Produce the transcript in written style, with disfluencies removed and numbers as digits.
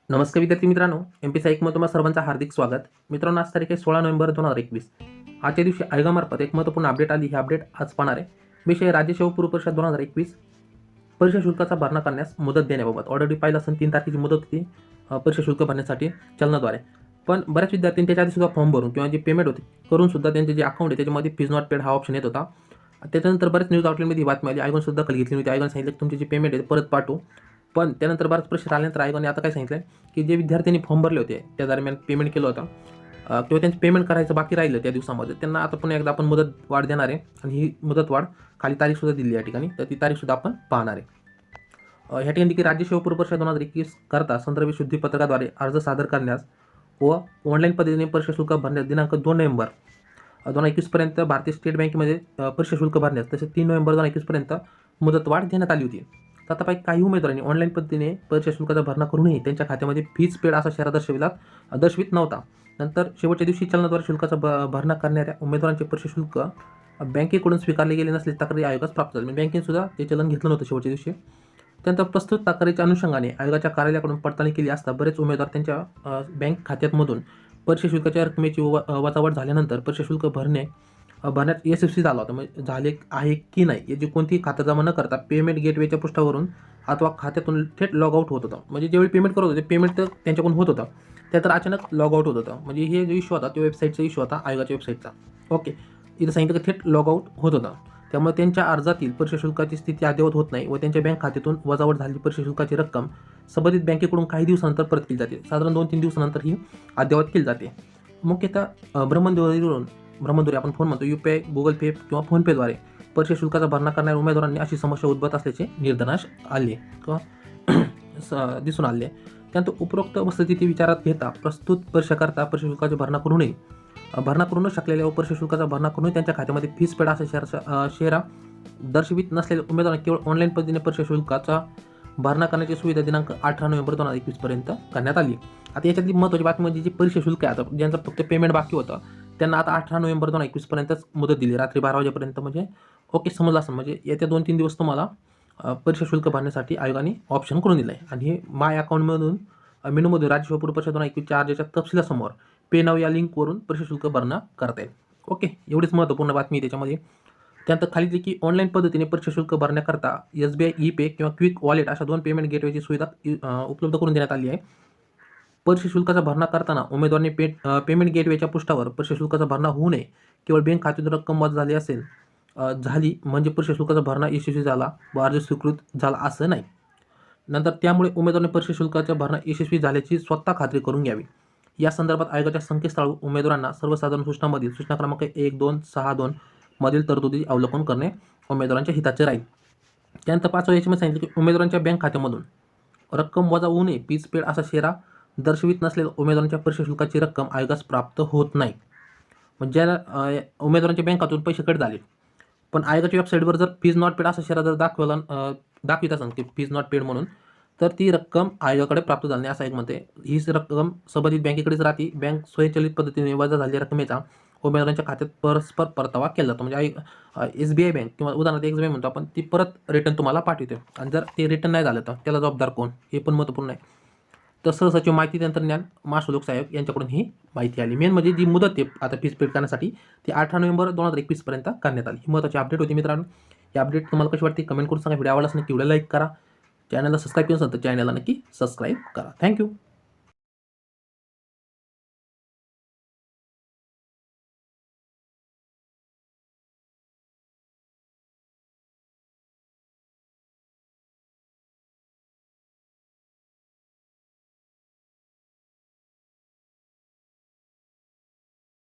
नमस्कार विद्यार्थी मित्रांनो, Mpsc मध्ये तुम्हा सर्वांचं हार्दिक स्वागत. मित्रांनो, आज तारीख आहे 16 नोव्हेंबर 2021. आजच्या दिवशी आयोगामार्फत एक महत्त्वपूर्ण अपडेट आली. ही अपडेट आज पाहणार आहे. विषय राज्य सेवा पूर्व परीक्षा 2021 परीक्षा शुल्काचा भरणा करण्यास मुदत देण्याबाबत. ऑलरेडी पाहिलं असेल 3 तारखेची मुदत होती परीक्षा शुल्क भरण्यासाठी चलनाद्वारे. पण बऱ्याच विद्यार्थ्यांनी त्याच्या आधी सुद्धा फॉर्म भरून किंवा जे पेमेंट होते करून सुद्धा त्यांचे जे अकाउंट आहे त्याच्यामध्ये फीज नॉट पेड हा ऑप्शन येत होता. त्याच्यानंतर बरेच न्यूज आउटलेटमध्ये ही बातमी आली. आयोगाने सुद्धा दखल घेतली होती. आयोगाने सांगितलं की तुमचे जे पेमेंट आहे परत पाठवू. पण त्यानंतर बराच प्रेशर आल्यानंतर आयोगाने आता काय सांगितलं की जे विद्यार्थ्यांनी फॉर्म भरले होते त्या दरम्यान पेमेंट केलं होतं किंवा त्यांचं पेमेंट करायचं बाकी राहिलं त्या दिवसामध्ये, त्यांना आता पुन्हा एकदा आपण मुदत वाढ देणार आहे. आणि ही मुदत वाढ खाली तारीखसुद्धा दिली या ठिकाणी, तर ती तारीखसुद्धा आपण पाहणार आहे. ह्या ठिकाणी की राज्य सेवा पूर्व परीक्षा 2021 करता संदर्भ शुद्धी पत्रकाद्वारे अर्ज सादर करण्यास व ऑनलाईन पद्धतीने परीक्षा शुल्क भरण्यास दिनांक 2 नोव्हेंबर 2021 पर्यंत भारतीय स्टेट बँकेमध्ये परीक्षा शुल्क भरण्यास तसेच 3 नोव्हेंबर 2021 पर्यंत मुदतवाढ देण्यात आली होती. तर आता काही उमेदवारांनी ऑनलाईन पद्धतीने परीक्षा शुल्काचा भरणा करूनही त्यांच्या खात्यामध्ये फीज पेड असा शेरा दर्शवित नव्हता. नंतर शेवटच्या दिवशी चलनाद्वारे शुल्काचा भरणा करणाऱ्या उमेदवारांचे परीक्षा शुल्क बँकेकडून स्वीकारले गेले नसले तक्रारी आयोगास प्राप्त झाली. म्हणजे बँकेने सुद्धा ते चलन घेतलं नव्हतं शेवटच्या दिवशी. त्यानंतर प्रस्तुत तक्रारीच्या अनुषंगाने आयोगाच्या कार्यालयाकडून पडताळणी केली असता बरेच उमेदवार त्यांच्या बँक खात्यातमधून परीक्षा शुल्काच्या रकमेची वजावट झाल्यानंतर परीक्षा शुल्क भरण्यात यशस्वी झाला होता. म्हणजे झाले आहे की नाही याची कोणतीही खातरजमा न करता पेमेंट गेटवेच्या पृष्ठावरून अथवा खात्यातून थेट लॉग आउट होत होतं. म्हणजे ज्यावेळी पेमेंट करत होते पेमेंट तर त्यांच्याकडून होत होतं, त्यानंतर अचानक लॉग आउट होत होतं. म्हणजे हे जो इश्यू होता तो वेबसाईटचा इश्यू होता, आयोगाच्या वेबसाईटचा. ओके, इथं सांगितलं की थेट लॉग आउट होत होतं. त्यामुळे त्यांच्या अर्जातील परीक्षा शुल्काची स्थिती अद्ययावत होत नाही व त्यांच्या बँक खात्यातून वजावट झालेली परीक्षा शुल्काची रक्कम संबंधित बँकेकडून काही दिवसानंतर परत केली जाते. साधारण 2-3 दिवसानंतर ही अद्ययावत केली जाते. मुख्यतः भ्रमणध्वनी आपण फोन म्हणतो, UPI, गुगल पे किंवा फोनपेद्वारे परीक्षा शुल्काचा भरणा करणाऱ्या उमेदवारांनी अशी समस्या उद्भवत असल्याचे निदर्शनास आले किंवा दिसून आले. त्यानंतर उपरोक्त स्थिती विचारात घेता प्रस्तुत परीक्षाकरता परीक्षा शुल्काचा भरणा करू न शकलेल्या व परीक्षा शुल्काचा भरणा करूनही त्यांच्या खात्यामध्ये फीज पेड असा शेरा दर्शवित नसलेल्या उमेदवारांना केवळ ऑनलाईन पद्धतीने परीक्षा शुल्काचा भरणा करण्याची सुविधा दिनांक 18 नोव्हेंबर 2021 पर्यंत करण्यात आली. आता याच्यातली महत्त्वाची बातमी म्हणजे जी परीक्षा शुल्क आहे, आता ज्यांचं फक्त पेमेंट बाकी होतं त्यांना आता 18 नोव्हेंबर 2021 पर्यंतच मुदत दिली, रात्री 12 वाजेपर्यंत. म्हणजे ओके, समजलं असं. म्हणजे येत्या 2-3 दिवस तुम्हाला परीक्षा शुल्क भरण्यासाठी आयोगाने ऑप्शन करून दिलं आहे. आणि हे माय अकाउंटमधून मेनूमध्ये राज्य सेवा पूर्व परीक्षा 2021 अर्जाच्या तपशिलासमोर पे नाव या लिंकवरून परीक्षा शुल्क भरणा करता येईल. ओके, एवढीच महत्त्वपूर्ण बातमी त्याच्यामध्ये. त्यानंतर खाली की ऑनलाईन पद्धतीने परीक्षा शुल्क भरण्याकरता SBI ई-पे किंवा क्विक वॉलेट अशा 2 पेमेंट गेटवेची सुविधा उपलब्ध करून देण्यात आली आहे. परीक्षा शुल्काचा भरणा करताना उमेदवारांनी पेमेंट गेटवेच्या पृष्ठावर परीक्षा शुल्काचा भरणा होऊ नये. केवळ बँक खात्यातून रक्कम वजा झाली म्हणजे परीक्षा शुल्काचा भरणा यशस्वी झाला व अर्ज स्वीकृत झाला असं नाही. नंतर त्यामुळे उमेदवारांनी परीक्षा शुल्काचा भरणा यशस्वी झाल्याची स्वतः खात्री करून घ्यावी. या संदर्भात आयोगाच्या संकेतस्थळावर उमेदवारांना सर्वसाधारण सूचनांमधील सूचना क्रमांक 1.2.6.2 मधील तरतुदी अवलोकन करणे उमेदवारांच्या हिताचे राहील. त्यानंतर 5व्या याच्यामध्ये सांगितलं की उमेदवारांच्या बँक खात्यामधून रक्कम वजा होऊ नये फीज पेड असा शेरा दर्शवित नसलेल्या उमेदवारांच्या परीक्षा शुल्काची रक्कम आयोगास प्राप्त होत नाही. म्हणजे उमेदवारांच्या बँक खात्यातून पैसे कट झाले पण आयोगाच्या वेबसाईटवर जर फीज नॉट पेड असा शेरा जर दाखवित असेल की फीज नॉट पेड म्हणून, तर ती रक्कम आयोगाकडे प्राप्त झाली नाही असं आयोग म्हणते. हीच रक्कम संबंधित बँकेकडेच राहते. बँक स्वयंचलित पद्धतीने वजा झालेल्या रकमेचा उमेदवारांच्या खात्यात परस्पर परतावा केला जातो. म्हणजे SBI बँक किंवा उदाहरणार्थ XBI म्हणतो आपण, ती परत रिटर्न तुम्हाला पाठवते. आणि जर ते रिटर्न नाही झालं तर त्याला जबाबदार कोण, हे पण महत्त्वपूर्ण आहे. तर सहसचिव माहिती तंत्रज्ञान महाराष्ट्र लोकसेवा आयोग यांच्याकडून ही माहिती आली. मेन म्हणजे जी मुदत आहे आता फीज पेड करण्यासाठी ती 18 नोव्हेंबर 2021 पर्यंत करण्यात आली. ही महत्त्वाची अपडेट होती मित्रांनो. ही अपडेट तुम्हाला कशी वाटते कमेंट करून सांगा. व्हिडिओ आवडला असेल नक्की व्हिडिओ लाईक करा. चॅनलला सबस्क्राईब केलं असेल तर चॅनलला नक्की सबस्क्राईब करा. थँक्यू.